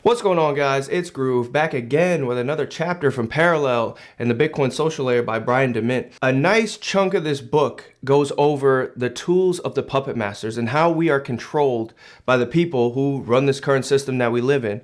What's going on, guys? It's Groove back again with another chapter from Parallel and the Bitcoin Social Layer by Brian DeMint. A nice chunk of this book goes over the tools of the puppet masters and how we are controlled by the people who run this current system that we live in.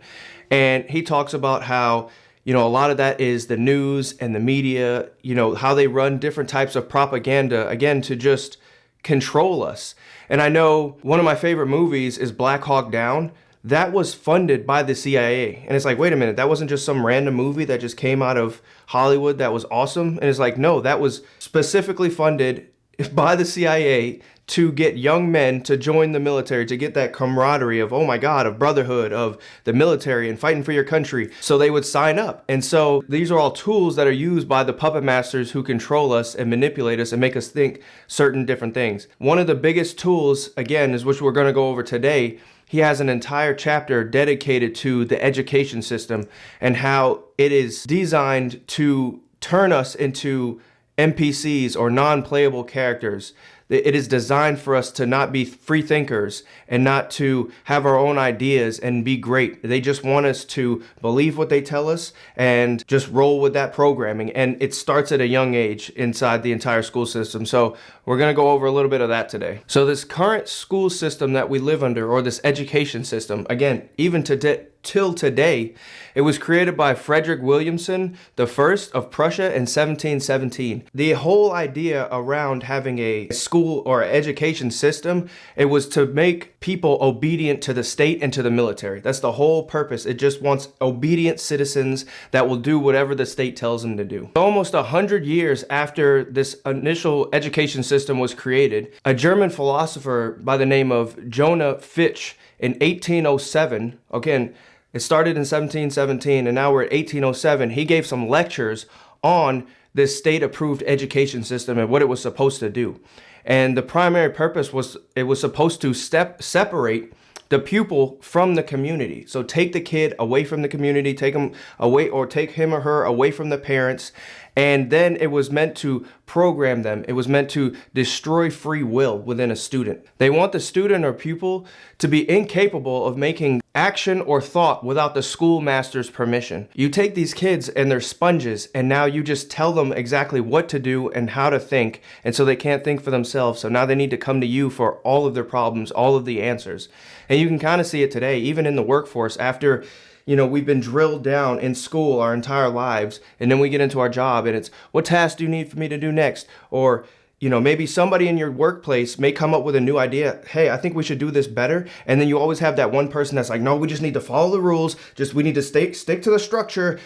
And he talks about how, a lot of that is the news and the media, how they run different types of propaganda, again, to just control us. And I know one of my favorite movies is Black Hawk Down. That was funded by the CIA. And it's like, wait a minute, that wasn't just some random movie that just came out of Hollywood that was awesome. And it's like, no, that was specifically funded by the CIA to get young men to join the military, to get that camaraderie of, oh my God, of brotherhood, of the military and fighting for your country. So they would sign up. And so these are all tools that are used by the puppet masters who control us and manipulate us and make us think certain different things. One of the biggest tools, again, is which we're going to go over today. He has an entire chapter dedicated to the education system and how it is designed to turn us into NPCs or non-playable characters. It is designed for us to not be free thinkers and not to have our own ideas and be great. They just want us to believe what they tell us and just roll with that programming. And it starts at a young age inside the entire school system. So we're going to go over a little bit of that today. So this current school system that we live under, or this education system, again, even till today, it was created by Frederick Williamson the First of Prussia in 1717. The whole idea around having a school or education system, it was to make people obedient to the state and to the military. That's the whole purpose. It just wants obedient citizens that will do whatever the state tells them to do. Almost 100 years after this initial education system was created, a German philosopher by the name of Jonah Fitch in 1807, again, it started in 1717 and now we're at 1807. He gave some lectures on this state-approved education system and what it was supposed to do. And the primary purpose was it was supposed to separate the pupil from the community. So take the kid away from the community, take him away, or take him or her away from the parents. And then it was meant to program them. It was meant to destroy free will within a student. They want the student or pupil to be incapable of making action or thought without the schoolmaster's permission. You take these kids and they're sponges, and now you just tell them exactly what to do and how to think, and so they can't think for themselves. So now they need to come to you for all of their problems, all of the answers. And you can kind of see it today, even in the workforce, after we've been drilled down in school our entire lives, and then we get into our job and it's, what task do you need for me to do next? Or, maybe somebody in your workplace may come up with a new idea. Hey, I think we should do this better. And then you always have that one person that's like, no, we just need to follow the rules. We need to stick to the structure.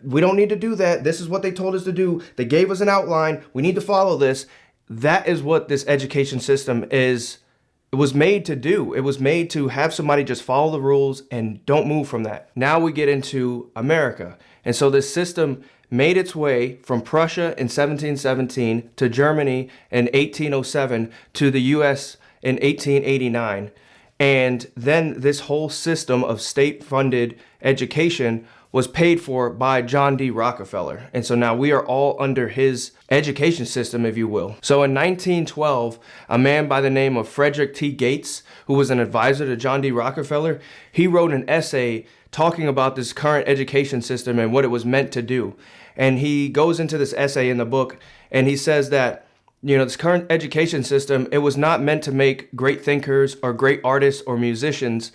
We don't need to do that. This is what they told us to do. They gave us an outline. We need to follow this. That is what this education system is. It was made to do. It was made to have somebody just follow the rules and don't move from that. Now we get into America. And so this system made its way from Prussia in 1717 to Germany in 1807 to the US in 1889. And then this whole system of state-funded education was paid for by John D. Rockefeller. And so now we are all under his education system, if you will. So in 1912, a man by the name of Frederick T. Gates, who was an advisor to John D. Rockefeller, he wrote an essay talking about this current education system and what it was meant to do. And he goes into this essay in the book and he says that, this current education system, it was not meant to make great thinkers or great artists or musicians.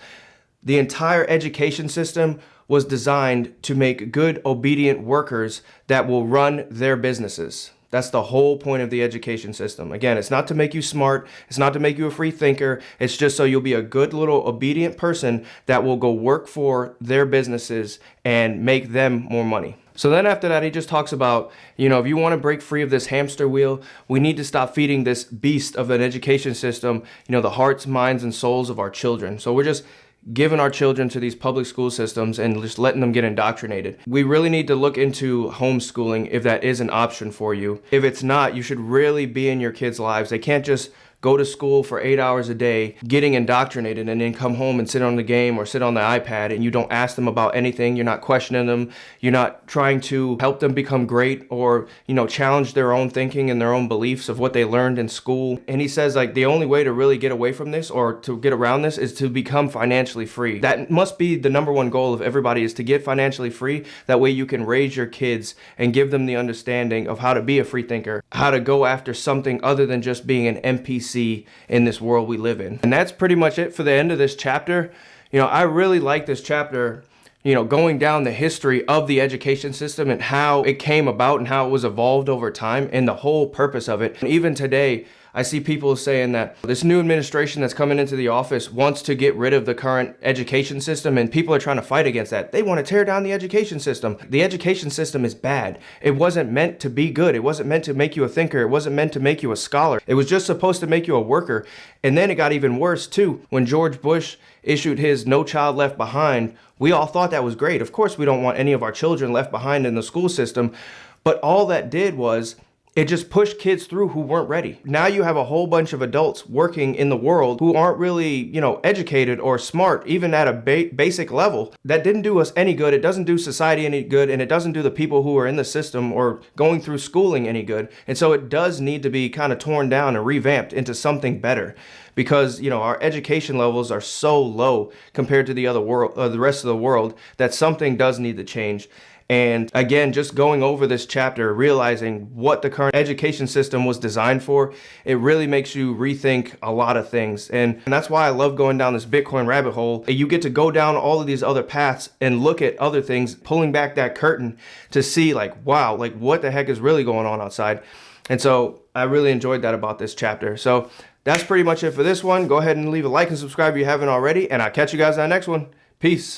The entire education system was designed to make good, obedient workers that will run their businesses. That's the whole point of the education system. Again, it's not to make you smart. It's not to make you a free thinker. It's just so you'll be a good little obedient person that will go work for their businesses and make them more money. So then after that, he just talks about, if you want to break free of this hamster wheel, we need to stop feeding this beast of an education system, the hearts, minds, and souls of our children. So we're just giving our children to these public school systems and just letting them get indoctrinated. We really need to look into homeschooling if that is an option for you. If it's not, you should really be in your kids' lives. They can't just go to school for 8 hours a day, getting indoctrinated, and then come home and sit on the game or sit on the iPad, and you don't ask them about anything. You're not questioning them. You're not trying to help them become great or, challenge their own thinking and their own beliefs of what they learned in school. And he says, like, the only way to really get away from this or to get around this is to become financially free. That must be the number one goal of everybody, is to get financially free. That way you can raise your kids and give them the understanding of how to be a free thinker, how to go after something other than just being an NPC in this world we live in. And that's pretty much it for the end of this chapter. I really like this chapter, going down the history of the education system and how it came about and how it was evolved over time and the whole purpose of it. And even today, I see people saying that this new administration that's coming into the office wants to get rid of the current education system, and people are trying to fight against that. They want to tear down the education system. The education system is bad. It wasn't meant to be good. It wasn't meant to make you a thinker. It wasn't meant to make you a scholar. It was just supposed to make you a worker. And then it got even worse too. When George Bush issued his No Child Left Behind, we all thought that was great. Of course, we don't want any of our children left behind in the school system, but all that did was it just pushed kids through who weren't ready. Now you have a whole bunch of adults working in the world who aren't really, educated or smart, even at a basic level. That didn't do us any good. It doesn't do society any good, and it doesn't do the people who are in the system or going through schooling any good. And so it does need to be kind of torn down and revamped into something better, because our education levels are so low compared to the rest of the world, that something does need to change. And again, just going over this chapter, realizing what the current education system was designed for, it really makes you rethink a lot of things. And that's why I love going down this Bitcoin rabbit hole. You get to go down all of these other paths and look at other things, pulling back that curtain to see wow, what the heck is really going on outside. And so I really enjoyed that about this chapter. So that's pretty much it for this one. Go ahead and leave a like and subscribe if you haven't already, and I'll catch you guys on the next one. Peace.